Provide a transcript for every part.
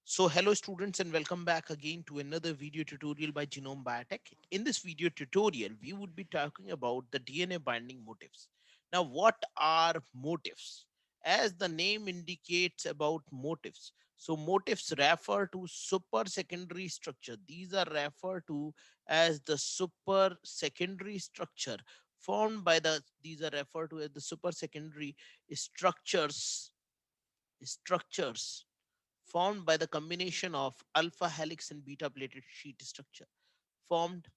So hello students and welcome back again to another video tutorial by Genome Biotech. In this video tutorial, we would be talking about the DNA binding motifs. Now, what are motifs? As the name indicates about motifs, so motifs refer to super secondary structure. These are referred to as the super secondary structure formed by these are referred to as the super secondary structures formed by the combination of alpha helix and beta plated sheet structure formed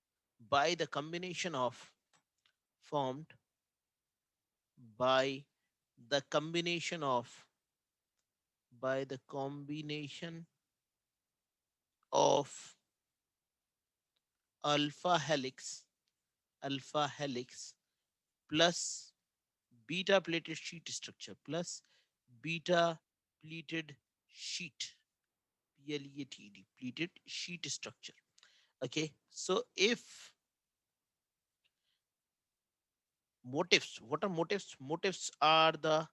by the combination of formed by the combination of by the combination of alpha helix plus beta plated sheet structure plus beta pleated sheet pleated sheet structure. Okay, so if motifs, what are motifs? Motifs are the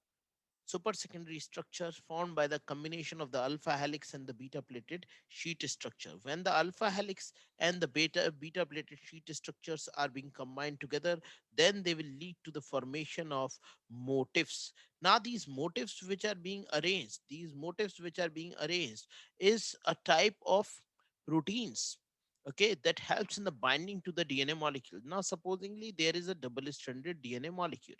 super secondary structures formed by the combination of the alpha helix and the beta plated sheet structure. When the alpha helix and the beta plated sheet structures are being combined together, then they will lead to the formation of motifs. Now these motifs which are being arranged is a type of proteins, okay, that helps in the binding to the DNA molecule. Now supposingly there is a double stranded DNA molecule.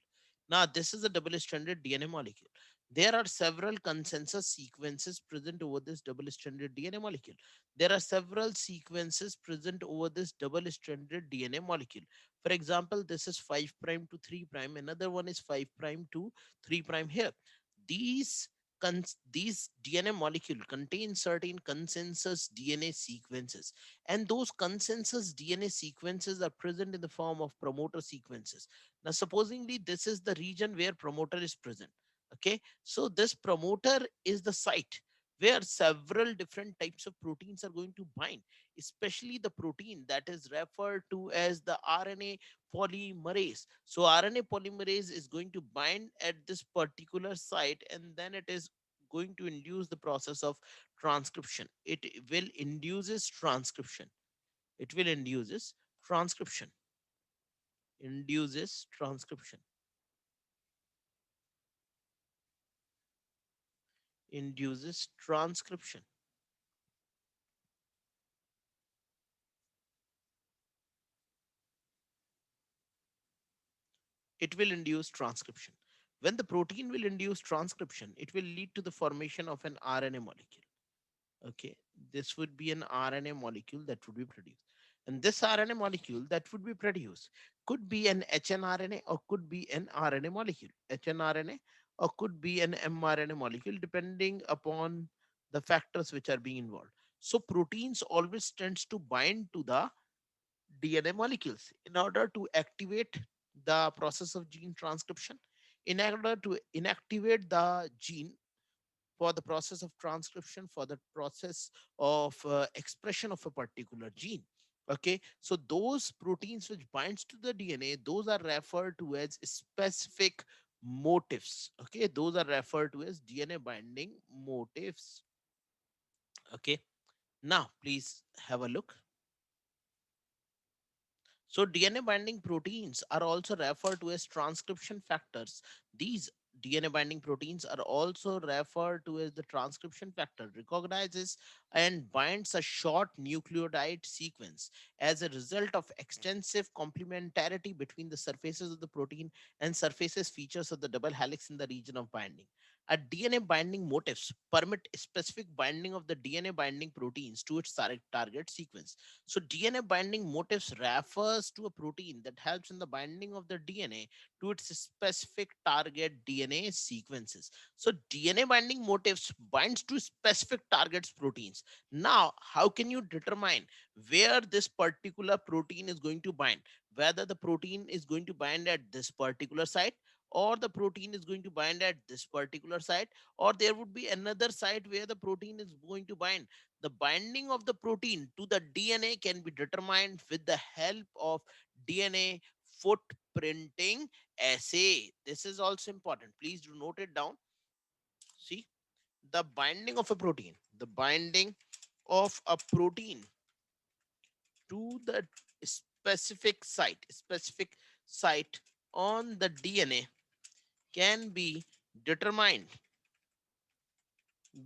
Now, this is a double stranded DNA molecule. There are several consensus sequences present over this double stranded DNA molecule. There are several sequences present over this double stranded DNA molecule. For example, this is 5 prime to 3 prime. Another one is 5 prime to 3 prime here. These these DNA molecule contain certain consensus DNA sequences, and those consensus DNA sequences are present in the form of promoter sequences. Now, supposingly this is the region where promoter is present. Okay, so this promoter is the site where several different types of proteins are going to bind, especially the protein that is referred to as the RNA polymerase. So RNA polymerase is going to bind at this particular site, and then it is going to induce the process of transcription. It will induces transcription induces transcription it will induce transcription. When the protein will induce transcription, it will lead to the formation of an RNA molecule. Okay, this would be an RNA molecule that would be produced. And this RNA molecule that would be produced could be an hnRNA or could be an RNA molecule. hnRNA or could be an mRNA molecule depending upon the factors which are being involved. So proteins always tends to bind to the DNA molecules in order to activate the process of gene transcription. In order to inactivate the gene for the process of transcription, for the process of expression of a particular gene. Okay, so those proteins which binds to the DNA, those are referred to as specific motifs. Okay, those are referred to as DNA binding motifs. Okay, now please have a look. So DNA binding proteins are also referred to as transcription factors. These DNA binding proteins are also referred to as the transcription factor, recognizes and binds a short nucleotide sequence as a result of extensive complementarity between the surfaces of the protein and surfaces features of the double helix in the region of binding. A DNA binding motifs permit specific binding of the DNA binding proteins to its target sequence. So DNA binding motifs refers to a protein that helps in the binding of the DNA to its specific target DNA sequences. So DNA binding motifs binds to specific targets proteins. Now, how can you determine where this particular protein is going to bind? Whether the protein is going to bind at this particular site, or the protein is going to bind at this particular site, or there would be another site where the protein is going to bind. The binding of the protein to the DNA can be determined with the help of DNA footprinting assay. This is also important. Please do note it down. See, the binding of a protein. The binding of a protein to the specific site on the DNA can be determined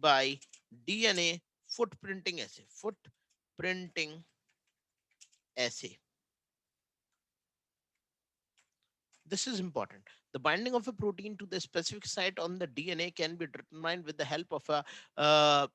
by DNA footprinting assay. Footprinting assay. This is important. The binding of a protein to the specific site on the DNA can be determined with the help of a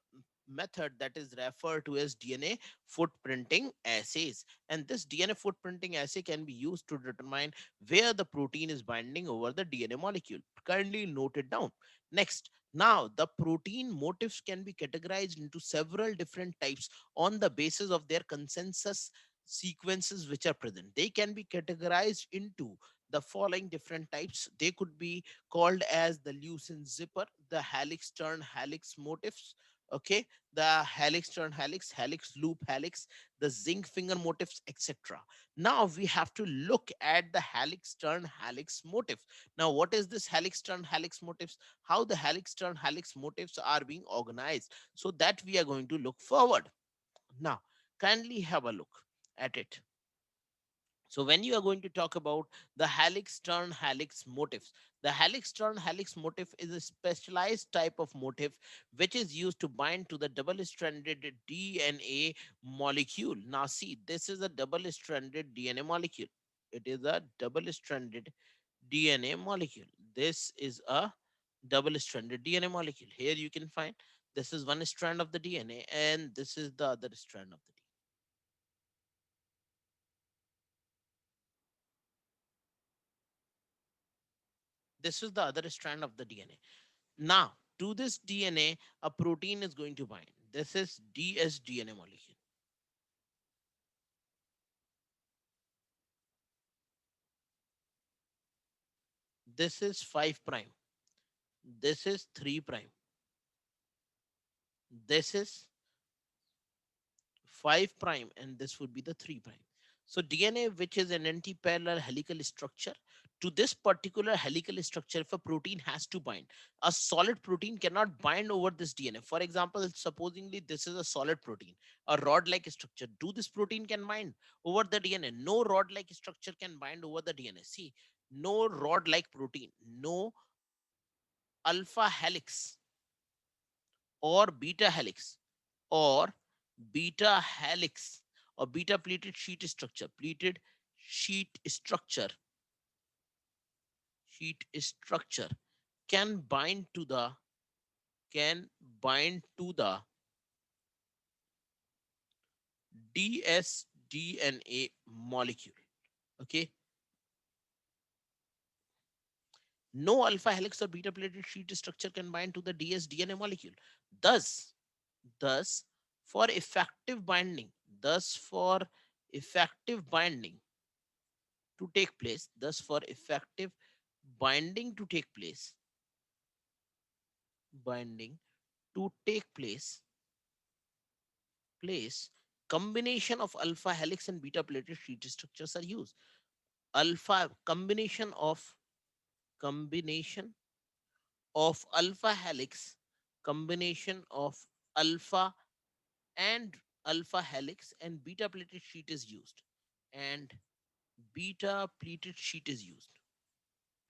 method that is referred to as DNA footprinting assays. And this DNA footprinting assay can be used to determine where the protein is binding over the DNA molecule. Kindly note it down. Next, now the protein motifs can be categorized into several different types on the basis of their consensus sequences which are present. They can be categorized into the following different types. They could be called as the Leucine Zipper, the Halextron Halix motifs, okay, the Halextron Halix, Helix loop Helix, the zinc finger motifs, etc. Now we have to look at the Halextron Halix motif. Now, what is this Halextron Halix motifs? How the Halextron Halix motifs are being organized? So that we are going to look forward. Now, kindly have a look at it. So when you are going to talk about the helix turn helix motifs, the helix turn helix motif is a specialized type of motif which is used to bind to the double-stranded DNA molecule. Now see, this is a double-stranded DNA molecule. It is a double-stranded DNA molecule. This is a double-stranded DNA molecule. Here you can find this is one strand of the DNA and this is the other strand of the DNA. This is the other strand of the DNA. Now, to this DNA, a protein is going to bind. This is dsDNA molecule. This is 5 prime. This is 3 prime. This is 5 prime and this would be the 3 prime. So DNA, which is an anti-parallel helical structure, to this particular helical structure, if a protein has to bind, a solid protein cannot bind over this DNA. For example, supposingly this is a solid protein, a rod-like structure. Do this protein can bind over the DNA? No rod-like structure can bind over the DNA. See, no rod-like protein, no alpha helix or beta helix or beta helix or beta pleated sheet structure can bind to the can bind to the dsDNA molecule. Okay, no alpha helix or beta plated sheet structure can bind to the dsDNA molecule. Thus thus for effective binding thus for effective binding to take place thus for effective binding to take place binding to take place combination of alpha helix and beta plated sheet structures are used. Alpha combination of alpha helix combination of alpha and alpha helix and beta plated sheet is used, and beta pleated sheet is used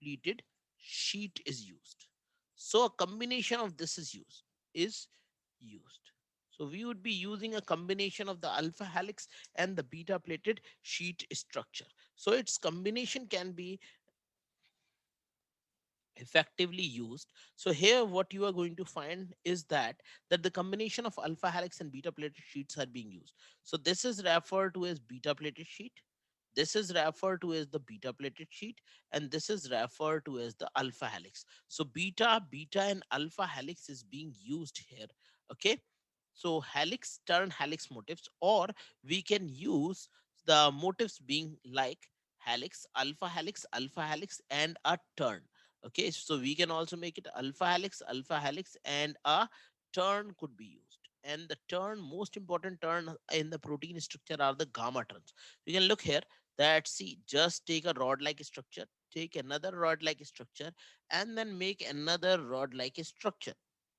pleated sheet is used. So a combination of this is used. So we would be using a combination of the alpha helix and the beta plated sheet structure. So its combination can be effectively used. So here what you are going to find is that the combination of alpha helix and beta plated sheets are being used. So this is referred to as beta plated sheet, this is referred to as the beta plated sheet, and this is referred to as the alpha helix. So beta and alpha helix is being used here. Okay, so helix turn helix motifs, or we can use the motifs being like alpha helix and a turn. Okay, so we can also make it alpha helix and a turn could be used. And the turn, most important turn in the protein structure are the gamma turns. You can look here that, see, just take a rod like structure, take another rod like structure, and then make another rod like structure.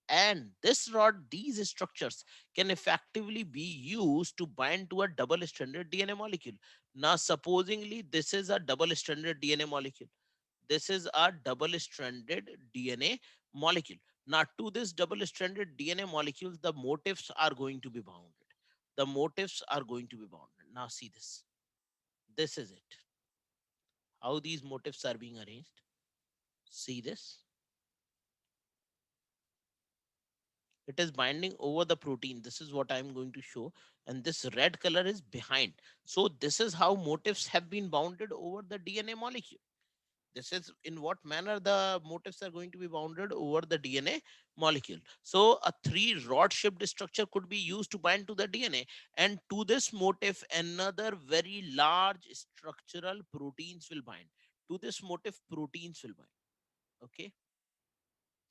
And this rod, these structures can effectively be used to bind to a double stranded DNA molecule. Now, supposingly, this is a double stranded DNA molecule. This is a double stranded DNA molecule. Now, to this double stranded DNA molecules, the motifs are going to be bounded. The motifs are going to be bounded. Now, see this. This is it. How these motifs are being arranged. See this. It is binding over the protein. This is what I'm going to show. And this red color is behind. So this is how motifs have been bounded over the DNA molecule. This is in what manner the motifs are going to be bounded over the DNA molecule. So a 3-rod shaped structure could be used to bind to the DNA, and to this motif another very large structural proteins will bind. To this motif proteins will bind. Okay.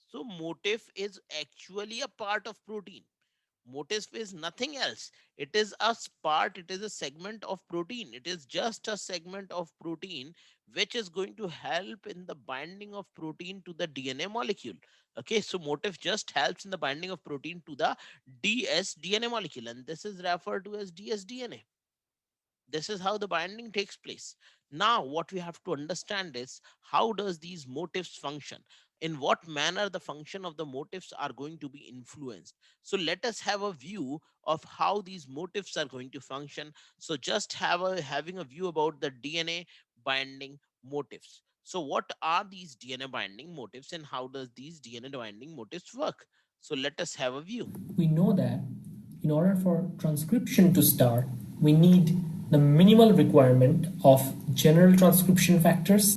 So motif is actually a part of protein. Motif is nothing else. It is a part, it is a segment of protein. It is just a segment of protein which is going to help in the binding of protein to the DNA molecule. Okay, so motif just helps in the binding of protein to the dsDNA molecule, and this is referred to as dsDNA. This is how the binding takes place. Now what we have to understand is, how does these motifs function, in what manner the function of the motifs are going to be influenced. So let us have a view of how these motifs are going to function. So just having a view about the DNA binding motifs. So what are these DNA binding motifs, and how does these DNA binding motifs work? So let us have a view. We know that in order for transcription to start, we need the minimal requirement of general transcription factors.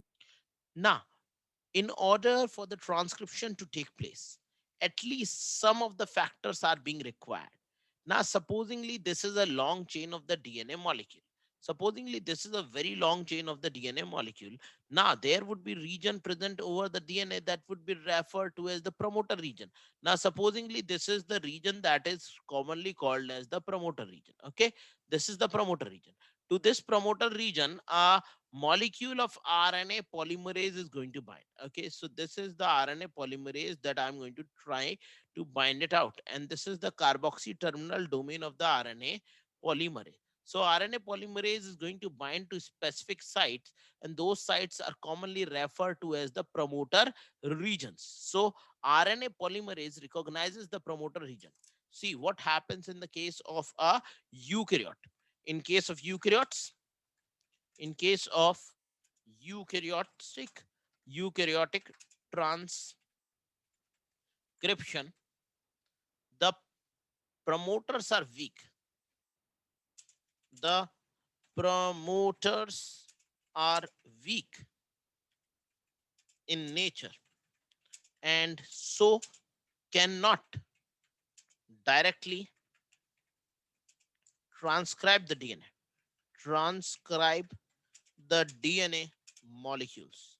Now, in order for the transcription to take place, at least some of the factors are being required. Now, supposingly this is a long chain of the DNA molecule. Supposingly this is a very long chain of the DNA molecule. Now, there would be region present over the DNA that would be referred to as the promoter region. Now, supposingly this is the region that is commonly called as the promoter region. Okay, this is the promoter region. To this promoter region, a molecule of RNA polymerase is going to bind. Okay, so this is the RNA polymerase that I'm going to try to bind it out. And this is the carboxy terminal domain of the RNA polymerase. So RNA polymerase is going to bind to specific sites, and those sites are commonly referred to as the promoter regions. So RNA polymerase recognizes the promoter region. See what happens in the case of a eukaryote. In case of eukaryotes, in case of eukaryotic transcription, the promoters are weak. The promoters are weak in nature, and so cannot directly transcribe the DNA. Transcribe the DNA molecules.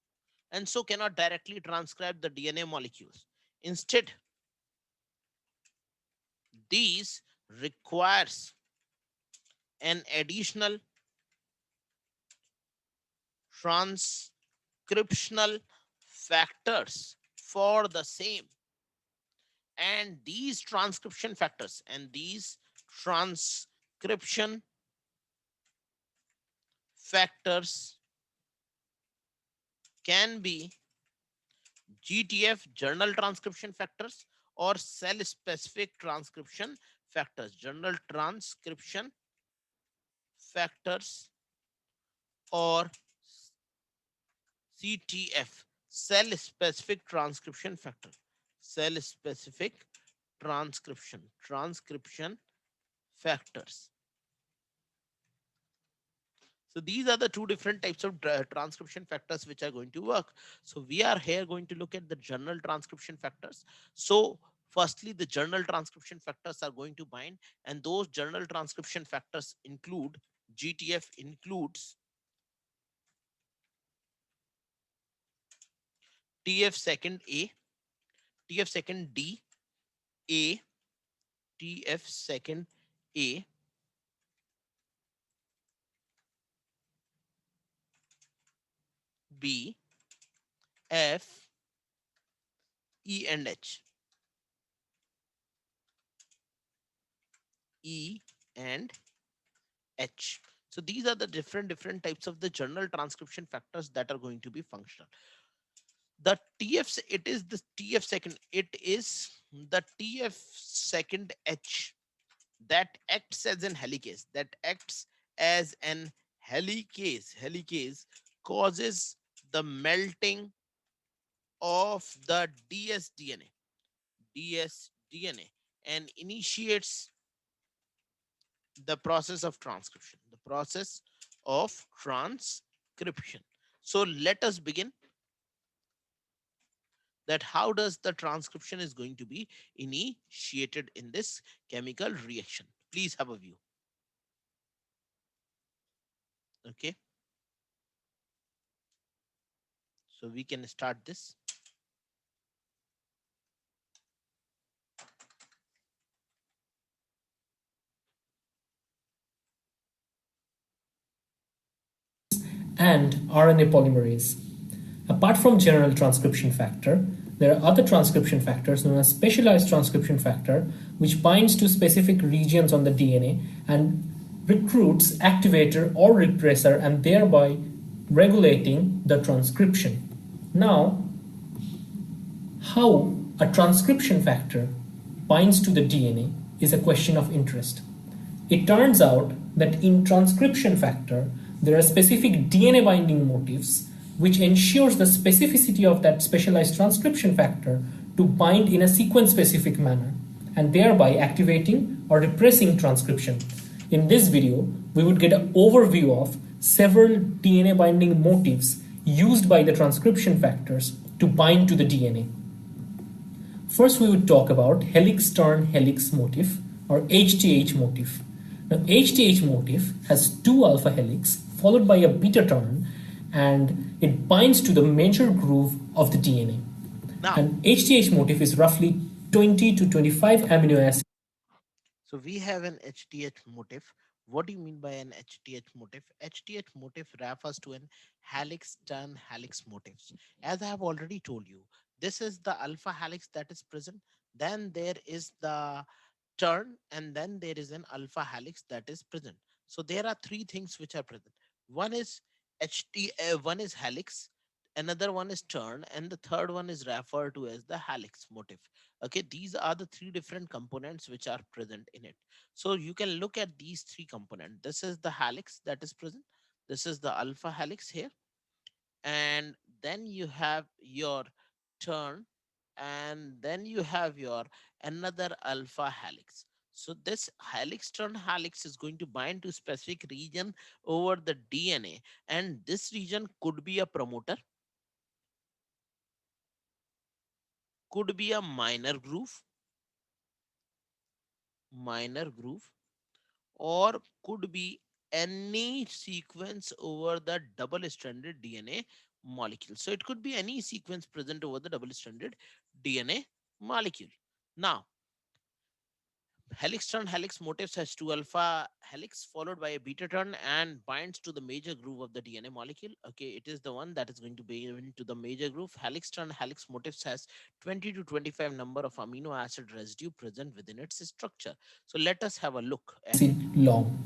And so cannot directly transcribe the DNA molecules. Instead, these requires an additional transcriptional factors for the same. And these transcription factors can be GTF, journal transcription factors, or cell specific transcription factors. Journal transcription factors, or CTF, cell specific transcription factor. Cell specific transcription factors. So these are the two different types of transcription factors which are going to work. So we are here going to look at the journal transcription factors. So firstly, the journal transcription factors are going to bind, and those journal transcription factors include, GTF includes TF second A, TF second D, A, TF second A, B, F, E, and H. E, and H. So these are the different types of the general transcription factors that are going to be functional. The TF, it is the TF second, it is the TF second H that acts as an helicase, that acts as an helicase causes the melting of the dsDNA and initiates the process of transcription, the process of transcription. So let us begin that how does the transcription is going to be initiated in this chemical reaction. Please have a view. Okay, so we can start this. and RNA polymerase. Apart from general transcription factor, there are other transcription factors known as specialized transcription factor, which binds to specific regions on the DNA and recruits activator or repressor and thereby regulating the transcription. Now, how a transcription factor binds to the DNA is a question of interest. It turns out that in transcription factor, there are specific DNA binding motifs which ensures the specificity of that specialized transcription factor to bind in a sequence specific manner and thereby activating or repressing transcription. In this video, we would get an overview of several DNA binding motifs used by the transcription factors to bind to the DNA. First, we would talk about Halextron Helix motif or HTH motif. Now, HTH motif has two alpha helix followed by a beta turn and it binds to the major groove of the DNA. Now, And HTH motif is roughly 20 to 25 amino acids. so we have an HTH motif. What do you mean by an HTH motif? HTH motif refers to an helix turn helix motifs. As I have already told you, this is the alpha helix that is present. Then there is the turn, and then there is an alpha helix that is present. So there are three things which are present. One is one is helix, another one is turn, and the third one is referred to as the helix motif. Okay, these are the three different components which are present in it. So you can look at these three components. This is the helix that is present, this is the alpha helix here, and then you have your turn, and then you have your another alpha helix. So this helix turn helix is going to bind to specific region over the DNA, and this region could be a promoter, could be a minor groove, or could be any sequence over the double stranded DNA molecule. So it could be any sequence present over the double stranded DNA molecule. Now, Helix turn helix motifs has two alpha helix followed by a beta turn and binds to the major groove of the DNA molecule. Okay, it is the one that is going to be into the major groove. Helix turn helix motifs has 20 to 25 number of amino acid residue present within its structure. So let us have a look at Long.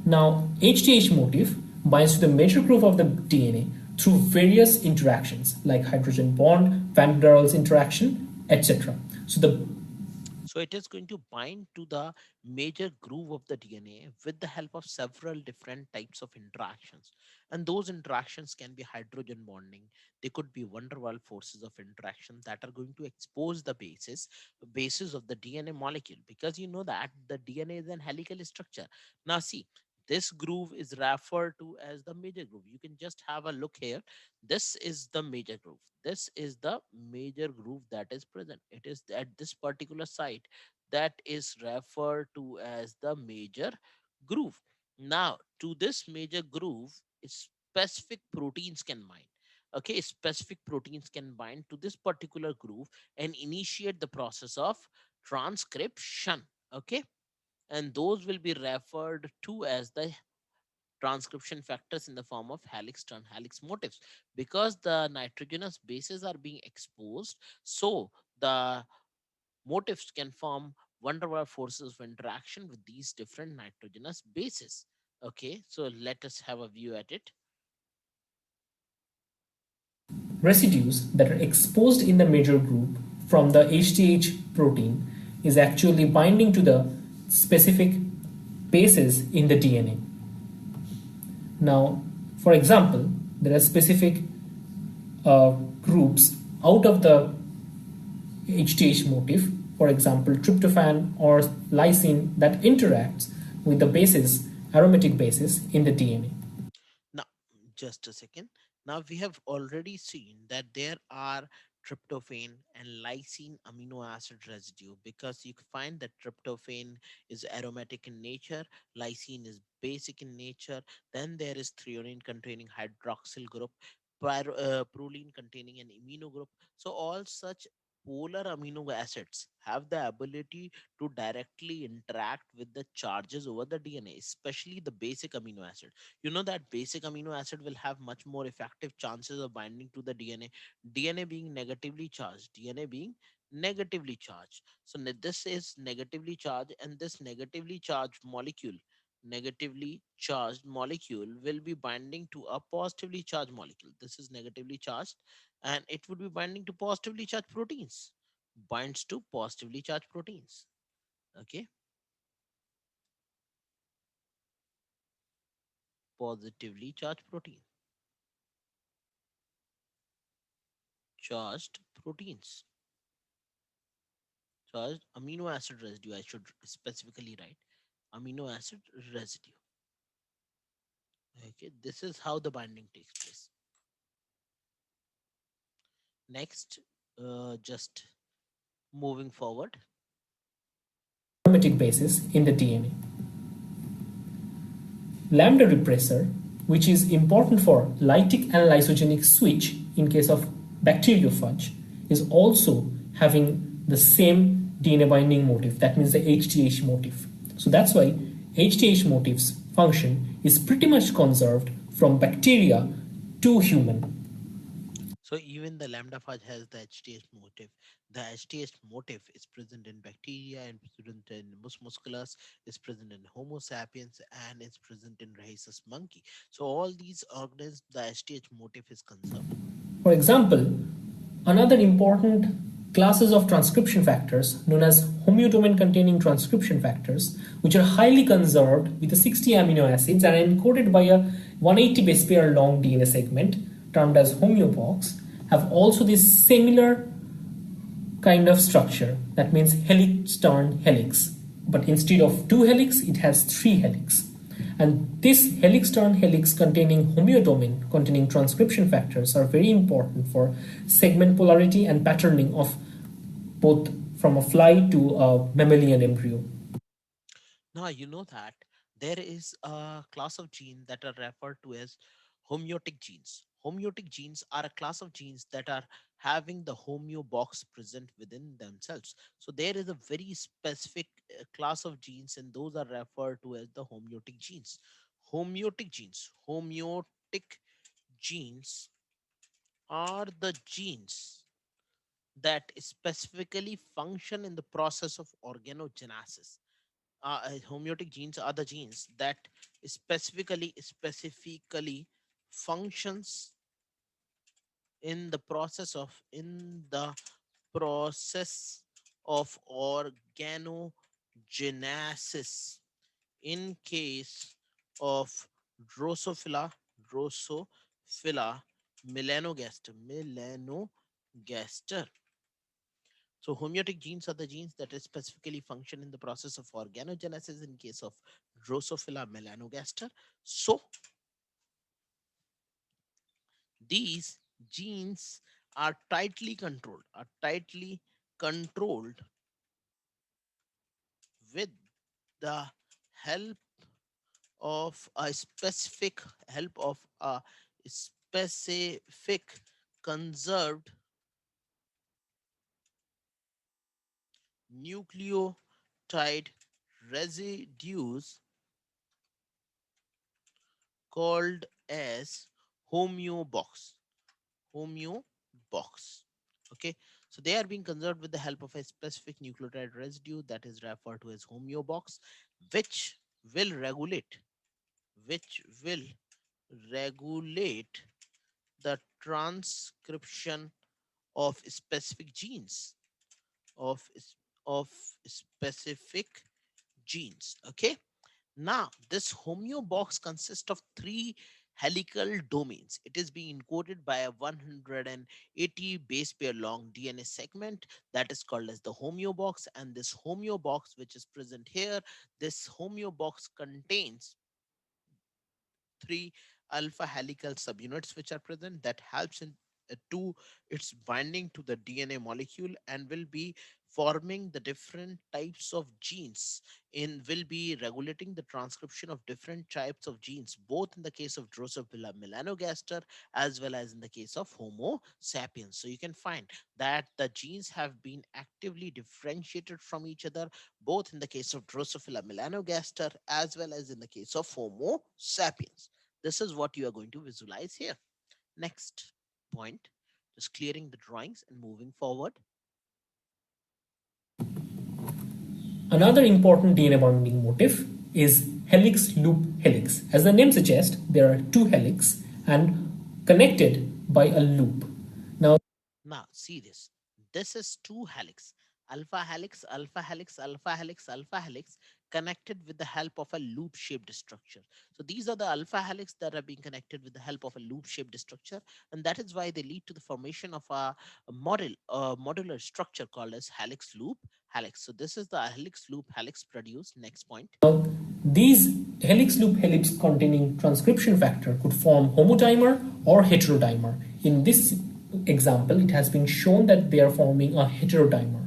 Now, HTH motif binds to the major groove of the DNA through various interactions like hydrogen bond, Van der Waals interaction, etc. So it is going to bind to the major groove of the DNA with the help of several different types of interactions. And those interactions can be hydrogen bonding. They could be van der Waals forces of interaction that are going to expose the bases of the DNA molecule, because you know that the DNA is an helical structure. Now see, this groove is referred to as the major groove. You can just have a look here. This is the major groove. This is the major groove that is present. It is at this particular site that is referred to as the major groove. Now, to this major groove, specific proteins can bind. Okay, specific proteins can bind to this particular groove and initiate the process of transcription. Okay, and those will be referred to as the transcription factors in the form of helix turn helix motifs, because the nitrogenous bases are being exposed, so the motifs can form van der Waals forces of interaction with these different nitrogenous bases. Okay, so let us have a view at it. Residues that are exposed in the major group from the HTH protein is actually binding to the specific bases in the DNA. Now, for example, there are specific groups out of the HTH motif, for example, tryptophan or lysine that interacts with the bases, aromatic bases in the DNA. Now, just a second. Now we have already seen that there are tryptophan and lysine amino acid residue, because you can find that tryptophan is aromatic in nature, lysine is basic in nature. Then there is threonine containing hydroxyl group, proline containing an amino group. So all such polar amino acids have the ability to directly interact with the charges over the DNA, especially the basic amino acid. You know that basic amino acid will have much more effective chances of binding to the DNA being negatively charged, DNA being negatively charged. So this is negatively charged, and this negatively charged molecule will be binding to a positively charged molecule. This is negatively charged, and it would be binding to positively charged proteins, binds to positively charged proteins. Okay, positively charged protein, charged proteins, charged amino acid residue. I should specifically write amino acid residue. Okay, this is how the binding takes place. Next, just moving forward. Aromatic bases in the DNA. Lambda repressor, which is important for lytic and lysogenic switch in case of bacteriophage, is also having the same DNA binding motif. That means the HTH motif. So that's why HTH motif's function is pretty much conserved from bacteria to human. So even the lambda phage has the HTH motif. The HTH motif is present in bacteria and present in mus musculus, is present in Homo sapiens, and is present in rhesus monkey. So all these organisms, the HTH motif is conserved. For example, another important classes of transcription factors known as homeodomain containing transcription factors, which are highly conserved with the 60 amino acids and are encoded by a 180 base pair long DNA segment termed as homeobox, have also this similar kind of structure. That means Halextron helix. But instead of two helix, it has three helix. And this Halextron helix containing homeodomain containing transcription factors are very important for segment polarity and patterning of both from a fly to a mammalian embryo. Now you know that there is a class of genes that are referred to as homeotic genes. Homeotic genes are a class of genes that are having the homeo box present within themselves. So there is a very specific class of genes, and those are referred to as the homeotic genes. Homeotic genes are the genes that specifically function in the process of organogenesis. Homeotic genes are the genes that specifically functions in the process of organogenesis. In case of drosophila drosophila melanogaster. So homeotic genes are the genes that specifically function in the process of organogenesis in case of Drosophila melanogaster. So these genes are tightly controlled with the help help of a specific conserved nucleotide residues called as homeobox homeobox. Okay, So they are being conserved with the help of a specific nucleotide residue that is referred to as homeobox, which will regulate, which will regulate the transcription of specific genes, of of specific genes. Okay. Now, this homeo box consists of three helical domains. It is being encoded by a 180 base pair long DNA segment that is called as the homeo box. And this homeo box, which is present here, this homeo box contains three alpha helical subunits which are present that helps in to its binding to the DNA molecule and will be forming the different types of genes in will be regulating the transcription of different types of genes both in the case of Drosophila melanogaster as well as in the case of Homo sapiens. So you can find that the genes have been actively differentiated from each other both in the case of Drosophila melanogaster as well as in the case of Homo sapiens. This is what you are going to visualize here. Next point, just clearing the drawings and moving forward. Another important DNA binding motif is helix loop helix. As the name suggests, there are two helix and connected by a loop. Now, Now, see this. This is two helix, alpha helix, alpha helix, alpha helix, alpha helix, connected with the help of a loop shaped structure. So these are the alpha helix that are being connected with the help of a loop shaped structure, and that is why they lead to the formation of a modular structure called as helix loop helix. So this is the helix loop helix produced. Next point. these helix loop helix containing transcription factor could form homodimer or heterodimer. In this example, it has been shown that they are forming a heterodimer.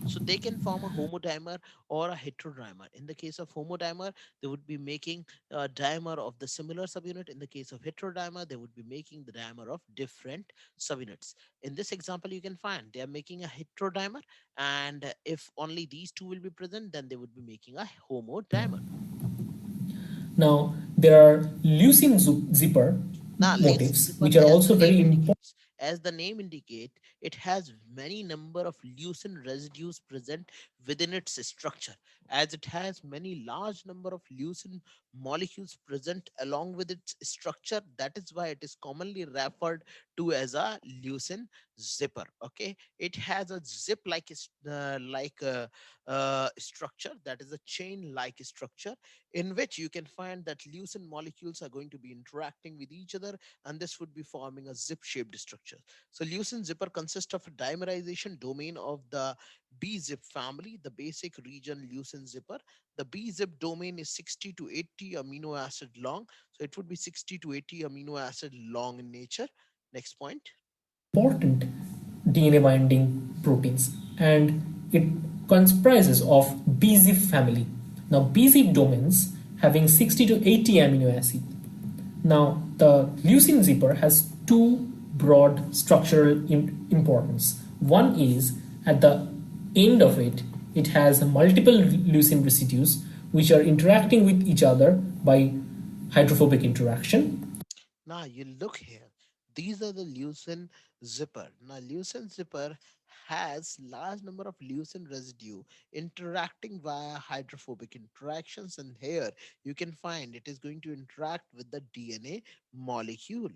So they can form a homodimer or a heterodimer. In the case of homodimer, they would be making a dimer of the similar subunit. In the case of heterodimer, they would be making the dimer of different subunits. In this example, you can find they are making a heterodimer, and if only these two will be present, then they would be making a homodimer. Now, there are leucine zipper Now, leucine motifs, zipper, which are also very important. as the name indicate, it has many number of leucine residues present within its structure. As it has many large number of leucine molecules present along with its structure, that is why it is commonly referred to as a leucine zipper. Okay, it has a zip like structure, that is a chain like structure in which you can find that leucine molecules are going to be interacting with each other, and this would be forming a zip shaped structure. So leucine zipper consists of a dimerization domain of the B zip family, the basic region leucine zipper. The B zip domain is 60 to 80 amino acid long, so it would be 60 to 80 amino acid long in nature. Next point. Important DNA binding proteins, and it comprises of B-zip family. Now, B-zip domains having 60 to 80 amino acids. Now, the leucine zipper has two broad structural importance. One is at the end of it, it has multiple leucine residues which are interacting with each other by hydrophobic interaction. Now you look here. These are the leucine zipper. Now leucine zipper has large number of leucine residue interacting via hydrophobic interactions, and here you can find it is going to interact with the DNA molecule.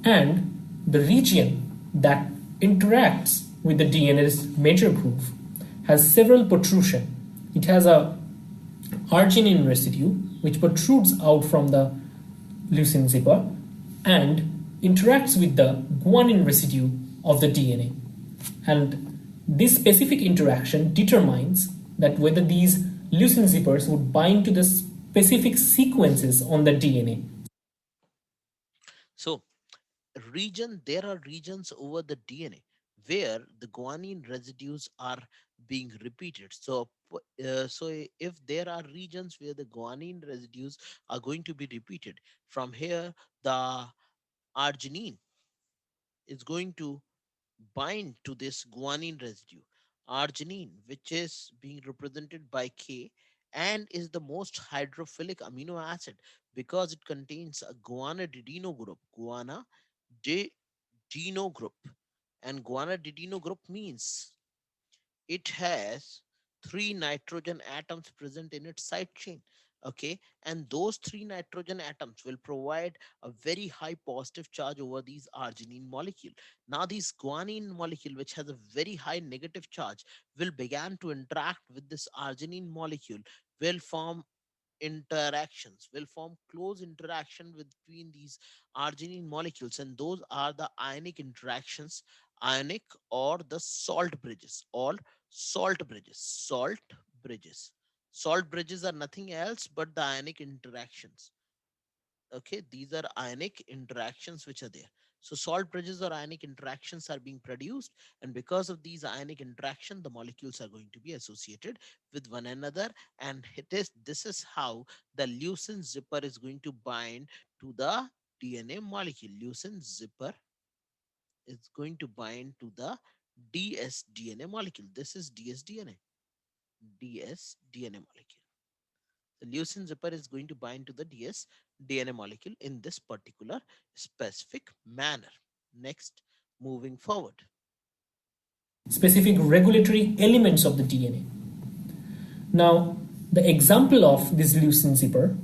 And the region that interacts with the DNA's major groove has several protrusion. It has a arginine residue which protrudes out from the leucine zipper and interacts with the guanine residue of the DNA. And this specific interaction determines that whether these leucine zippers would bind to the specific sequences on the DNA. So there are regions over the DNA where the guanine residues are being repeated. So if there are regions where the guanine residues are going to be repeated, from here the arginine is going to bind to this guanine residue, arginine, which is being represented by K and is the most hydrophilic amino acid because it contains a guanidino group, guanidino group. And guanidino group means it has three nitrogen atoms present in its side chain. Okay, and those three nitrogen atoms will provide a very high positive charge over these arginine molecule. Now these guanine molecule, which has a very high negative charge, will begin to interact with this arginine molecule, will form interactions, will form close interaction between these arginine molecules, and those are the ionic interactions, ionic or the salt bridges, or salt bridges. Salt bridges are nothing else but the ionic interactions. Okay, these are ionic interactions which are there. So salt bridges or ionic interactions are being produced, and because of these ionic interaction, the molecules are going to be associated with one another, and this is how the leucine zipper is going to bind to the DNA molecule. Leucine zipper is going to bind to the dsDNA molecule. This is dsDNA, dsDNA molecule. The leucine zipper is going to bind to the dsDNA molecule in this particular specific manner. Next, moving forward. Specific regulatory elements of the DNA. Now, the example of this leucine zipper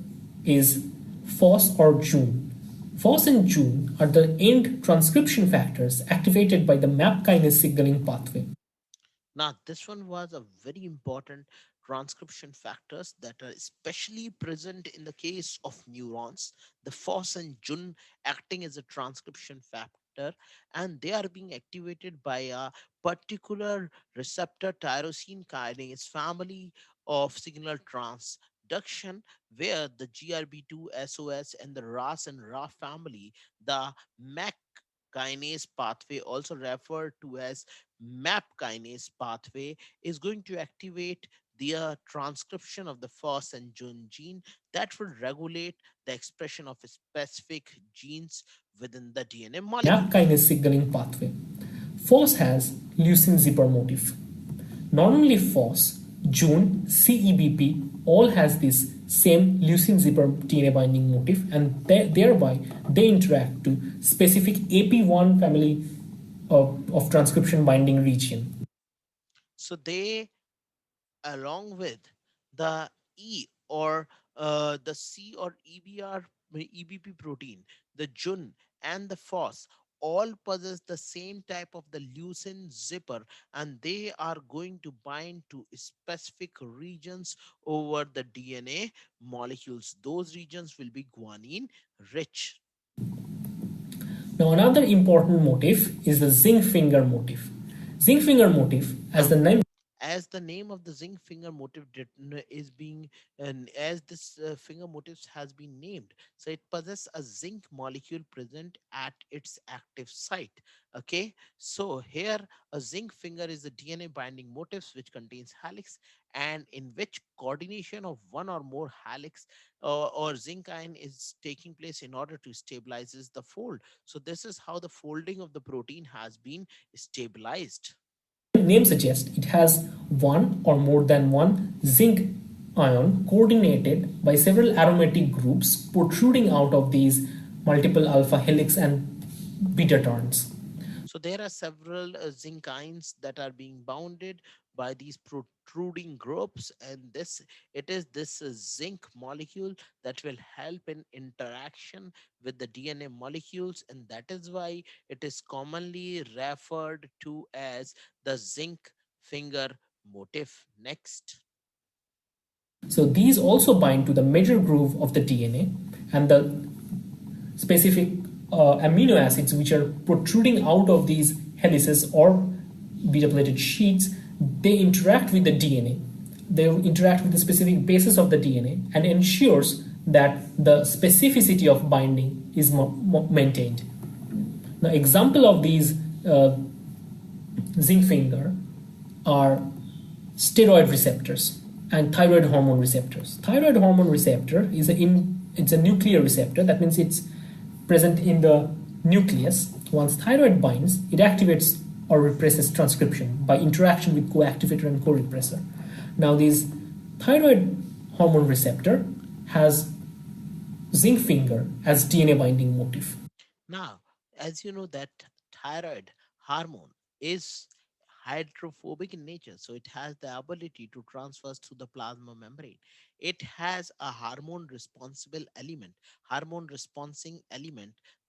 is Phos or Jun. Phos and Jun are the end transcription factors activated by the Mek Kinase signaling pathway. Now, this one was a very important transcription factors that are especially present in the case of neurons. The Phos and Jun acting as a transcription factor, and they are being activated by a particular receptor tyrosine kinase family of signal transduction, where the GRB2 SOS and the RAS and RA family, the Mek kinase pathway, also referred to as MAP kinase pathway, is going to activate the transcription of the Phos and Jun gene that will regulate the expression of specific genes within the DNA MAP molecule. kinase signaling pathway. Phos has leucine zipper motif. Not only Phos, Jun, CEBP all has this same leucine zipper DNA binding motif, and thereby they interact to specific AP1 family of transcription binding region. So they, along with the E or the C or EBP protein, the Jun and the Phos, all possess the same type of the leucine zipper, and they are going to bind to specific regions over the DNA molecules. Those regions will be guanine rich. Now another important motif is the zinc finger motif. Zinc finger motif, as Now, the name as the name of the zinc finger motif is being, and as this finger motifs has been named, so it possesses a zinc molecule present at its active site. Okay, so here a zinc finger is a DNA binding motifs which contains Halix, and in which coordination of one or more Halix or zinc ion is taking place in order to stabilizes the fold. So this is how the folding of the protein has been stabilized. name suggests, it has one or more than one zinc ion coordinated by several aromatic groups protruding out of these multiple alpha helix and beta turns. So there are several zinc ions that are being bounded by these protruding groups, and this, it is this zinc molecule that will help in interaction with the DNA molecules, and that is why it is commonly referred to as the zinc finger motif. Next. So these also bind to the major groove of the DNA, and the specific amino acids which are protruding out of these helices or beta plated sheets, they interact with the DNA. They interact with the specific bases of the DNA and ensures that the specificity of binding is maintained. Now, example of these zinc finger are steroid receptors and thyroid hormone receptors. Thyroid hormone receptor is it's a nuclear receptor. That means it's present in the nucleus. Once thyroid binds, it activates or represses transcription by interaction with co-activator and co-repressor. Now, this thyroid hormone receptor has zinc finger as DNA binding motif. Now, as you know that thyroid hormone is hydrophobic in nature, so it has the ability to transfer through the plasma membrane. It has a hormone responding element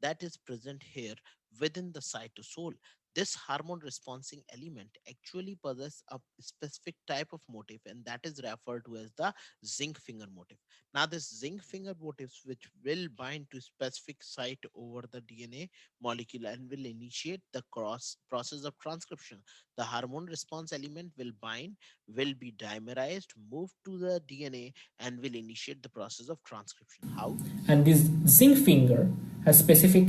that is present here within the cytosol. This hormone responding element actually possesses a specific type of motif, and that is referred to as the zinc finger motif. Now, this zinc finger motifs, which will bind to specific site over the DNA molecule and will initiate the cross process of transcription. The hormone response element will bind, will be dimerized, move to the DNA, and will initiate the process of transcription. How? And this zinc finger has specific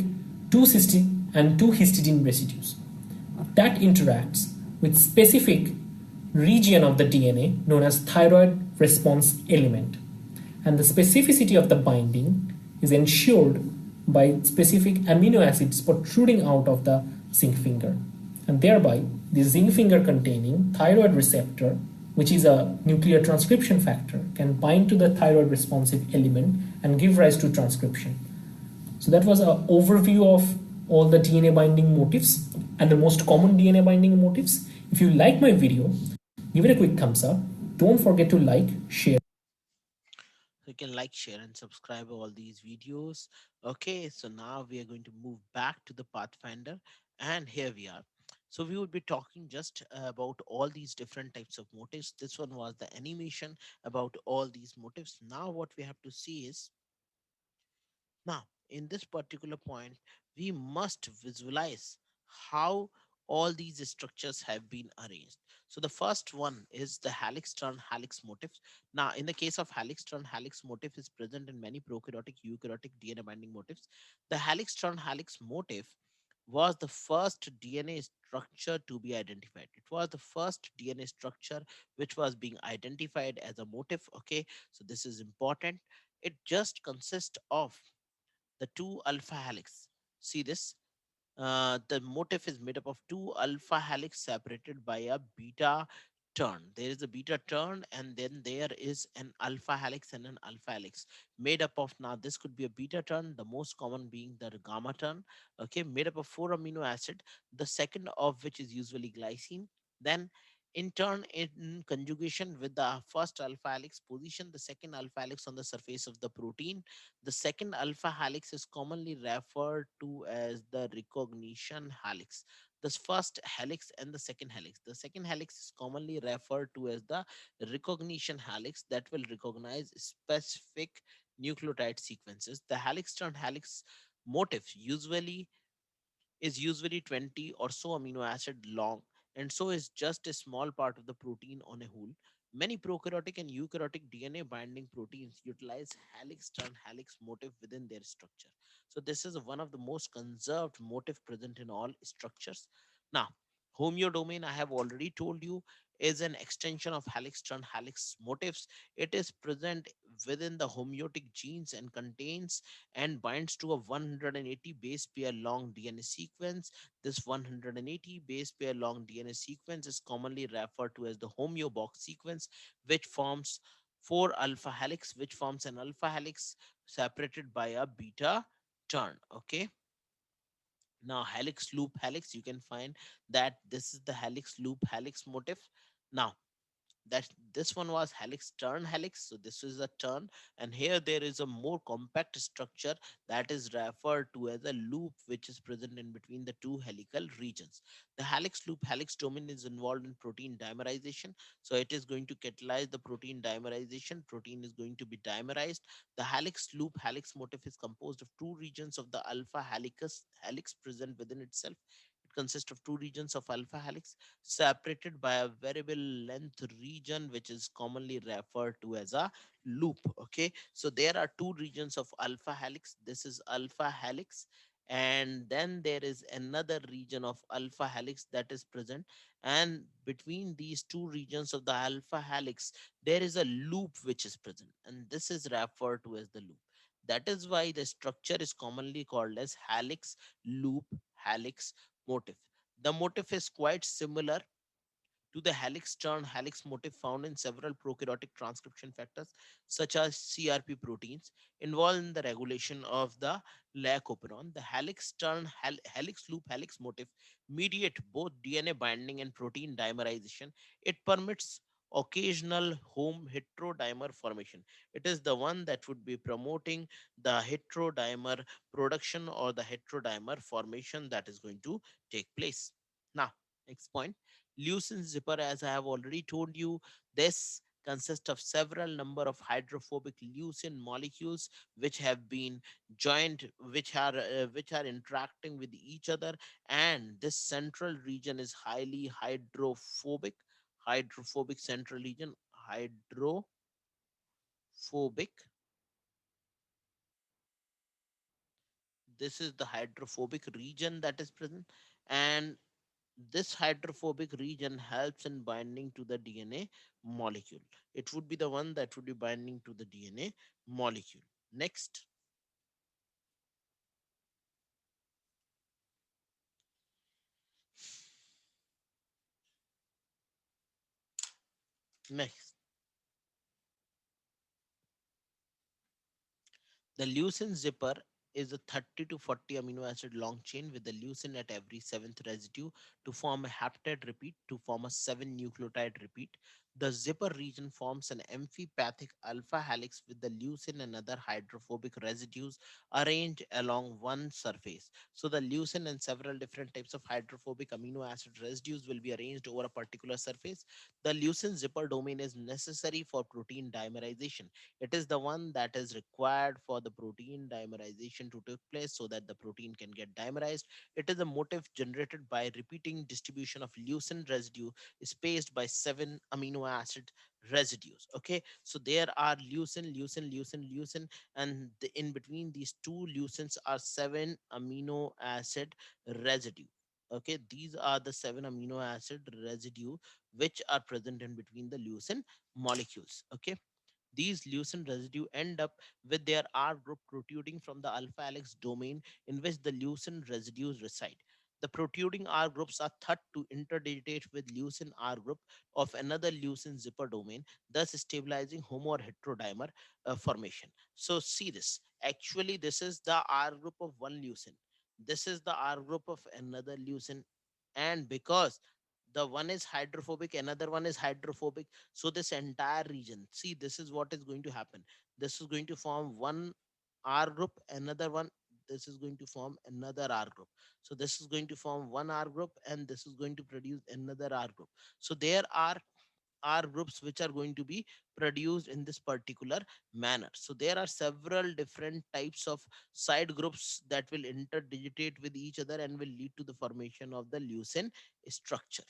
2 cysteine and 2 histidine residues that interacts with specific region of the DNA known as thyroid response element. And the specificity of the binding is ensured by specific amino acids protruding out of the zinc finger. And thereby, the zinc finger containing thyroid receptor, which is a nuclear transcription factor, can bind to the thyroid responsive element and give rise to transcription. So that was an overview of all the DNA binding motifs and the most common DNA binding motifs. If you like my video, give it a quick thumbs up. Don't forget to like, share. So you can like, share, and subscribe all these videos. Okay, so now we are going to move back to the Pathfinder, and here we are. So we would be talking just about all these different types of motifs. This one was the animation about all these motifs. Now what we have to see is, now, in this particular point, we must visualize how all these structures have been arranged. So the first one is the Halextron Halix motif. Now, in the case of Halextron Halix motif is present in many prokaryotic, eukaryotic DNA binding motifs. The Halextron Halix motif was the first DNA structure to be identified. It was the first DNA structure which was being identified as a motif. Okay, so this is important. It just consists of the two alpha helix. See this? The motif is made up of two alpha helix separated by a beta turn. There is a beta turn, and then there is an alpha helix and an alpha helix made up of, now this could be a beta turn, the most common being the gamma turn. Okay, made up of four amino acid, the second of which is usually glycine. Then in turn, in conjugation with the first alpha helix, position the second alpha helix on the surface of the protein. The second alpha helix is commonly referred to as the recognition helix. This first helix and the second helix. The second helix is commonly referred to as the recognition helix that will recognize specific nucleotide sequences. The Halextron helix motif usually 20 or so amino acid long, and so is just a small part of the protein on a whole. Many prokaryotic and eukaryotic DNA binding proteins utilize helix turn helix motif within their structure. So this is one of the most conserved motif present in all structures. Now, homeodomain, I have already told you, is an extension of helix turn helix motifs. It is present within the homeotic genes and contains and binds to a 180 base pair long DNA sequence. This 180 base pair long DNA sequence is commonly referred to as the Homeobox sequence, which forms four alpha helix, which forms an alpha helix separated by a beta turn. Okay. Now, helix loop helix, you can find that this is the helix loop helix motif. Now, that this one was helix turn helix, so this is a turn, and here there is a more compact structure that is referred to as a loop, which is present in between the two helical regions. The helix loop helix domain is involved in protein dimerization, so it is going to catalyze the protein dimerization. Protein is going to be dimerized. The helix loop helix motif is composed of two regions of the alpha helix present within itself. It consists of two regions of alpha helix separated by a variable length region, which is commonly referred to as a loop. Okay, so there are two regions of alpha helix. This is alpha helix, and then there is another region of alpha helix that is present, and between these two regions of the alpha helix there is a loop which is present, and this is referred to as the loop. That is why the structure is commonly called as helix loop helix motif. The motif is quite similar to the Halextron Halix motif found in several prokaryotic transcription factors such as CRP proteins involved in the regulation of the lycopene. The helix loop helix motif mediate both DNA binding and protein dimerization. It permits occasional home heterodimer formation. It is the one that would be promoting the heterodimer production or the heterodimer formation that is going to take place. Now, next point, Leucine zipper, as I have already told you, this consists of several number of hydrophobic leucine molecules which have been joined, which are interacting with each other, and this central region is highly hydrophobic. Hydrophobic central region, hydrophobic. This is the hydrophobic region that is present, and this hydrophobic region helps in binding to the DNA molecule. It would be the one that would be binding to the DNA molecule. Next, next. The leucine zipper is a 30 to 40 amino acid long chain with the leucine at every seventh residue to form a haptide repeat to form a 7 nucleotide repeat. The zipper region forms an amphipathic alpha helix with the leucine and other hydrophobic residues arranged along one surface. So the leucine and several different types of hydrophobic amino acid residues will be arranged over a particular surface. The leucine zipper domain is necessary for protein dimerization. It is the one that is required for the protein dimerization to take place so that the protein can get dimerized. It is a motif generated by repeating distribution of leucine residue spaced by 7 amino acid residues. Okay, so there are leucine, and in between these two leucines are 7 amino acid residue. Okay, these are the 7 amino acid residue which are present in between the leucine molecules. Okay, these leucine residue end up with their R group protruding from the alpha helix domain in which the leucine residues reside. The protruding R groups are thought to interdigitate with leucine R group of another leucine zipper domain, thus stabilizing homo or heterodimer formation. So see this. Actually, this is the R group of one leucine. This is the R group of another leucine, and because the one is hydrophobic, another one is hydrophobic, so this entire region, see, this is what is going to happen. This is going to form one R group, another one, this is going to form another R group. So this is going to form one R group, and this is going to produce another R group. So there are R groups which are going to be produced in this particular manner. So there are several different types of side groups that will interdigitate with each other and will lead to the formation of the leucine structure.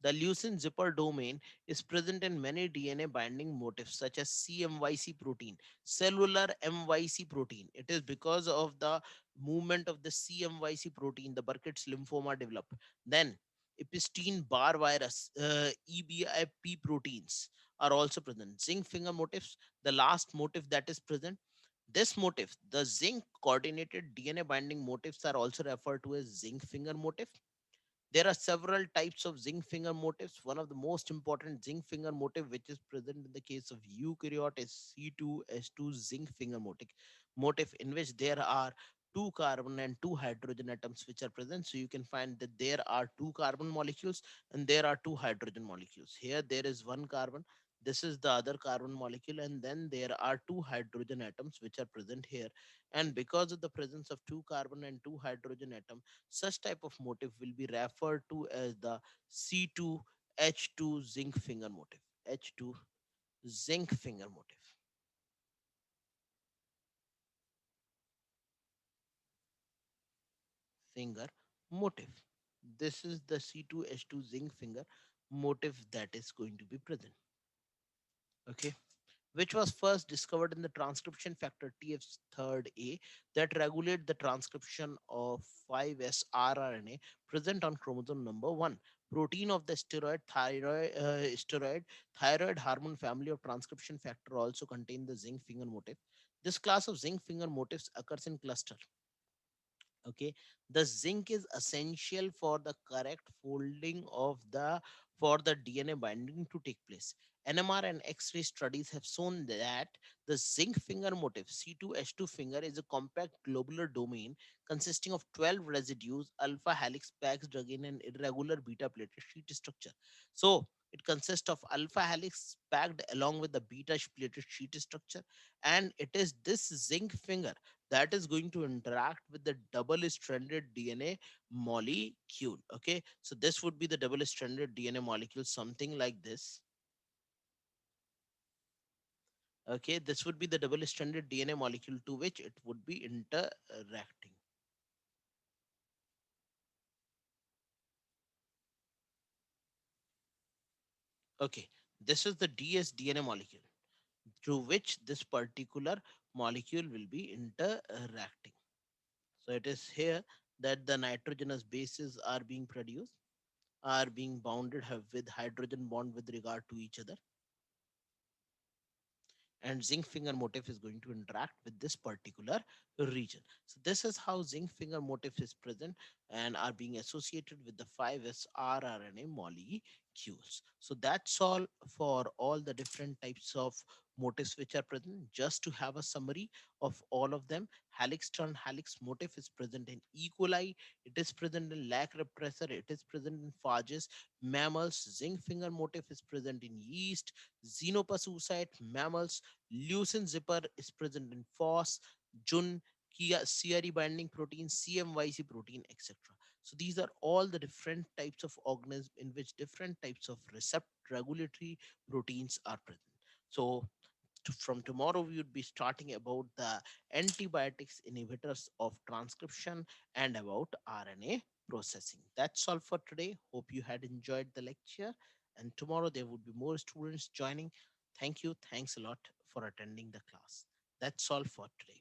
The leucine zipper domain is present in many DNA binding motifs such as CMYC protein, cellular MYC protein. It is because of the movement of the CMYC protein the Burkitt's lymphoma develop. Then Epstein Barr virus, EBIP proteins are also present. Zinc finger motifs, the last motif that is present. This motif, the zinc coordinated DNA binding motifs, are also referred to as zinc finger motif. There are several types of zinc finger motifs. One of the most important zinc finger motif, which is present in the case of eukaryote, is C2H2 zinc finger motif, in which there are two carbon and two hydrogen atoms which are present. So you can find that there are two carbon molecules and there are two hydrogen molecules. Here there is one carbon. This is the other carbon molecule, and then there are two hydrogen atoms which are present here. And because of the presence of two carbon and two hydrogen atom, such type of motif will be referred to as the C2H2 zinc finger motif. H2 zinc finger motif. Finger motif. This is the C2H2 zinc finger motif that is going to be present. Okay, which was first discovered in the transcription factor TF3A that regulate the transcription of 5S rRNA present on chromosome number 1. Protein of the steroid hormone family of transcription factor also contain the zinc finger motif. This class of zinc finger motifs occurs in cluster Okay, the zinc is essential for the correct folding of the for the DNA binding to take place. NMR and X-ray studies have shown that the zinc finger motif C2H2 finger is a compact globular domain consisting of 12 residues, alpha helix packed in an irregular beta plated sheet structure. So it consists of alpha helix packed along with the beta plated sheet structure, and it is this zinc finger that is going to interact with the double stranded DNA molecule. Okay, so this would be the double stranded DNA molecule, something like this. Okay, this would be the double stranded DNA molecule to which it would be interacting. Okay, this is the dsDNA molecule through which this particular molecule will be interacting. So it is here that the nitrogenous bases are being produced, are being bounded with hydrogen bond with regard to each other, and zinc finger motif is going to interact with this particular region. So this is how zinc finger motif is present and are being associated with the 5s rRNA molecules. So that's all for all the different types of motifs which are present. Just to have a summary of all of them: Halextron Halix motif is present in E. coli, it is present in lac repressor, it is present in phages, mammals. Zinc finger motif is present in yeast, Xenopus oocyte, mammals. Leucine zipper is present in FOS, Jun, CRE binding protein, CMYC protein, etc. So these are all the different types of organisms in which different types of recept regulatory proteins are present. So from tomorrow we would be starting about the antibiotics inhibitors of transcription and about RNA processing. That's all for today. Hope you had enjoyed the lecture, and tomorrow there would be more students joining. Thank you. Thanks a lot for attending the class. That's all for today.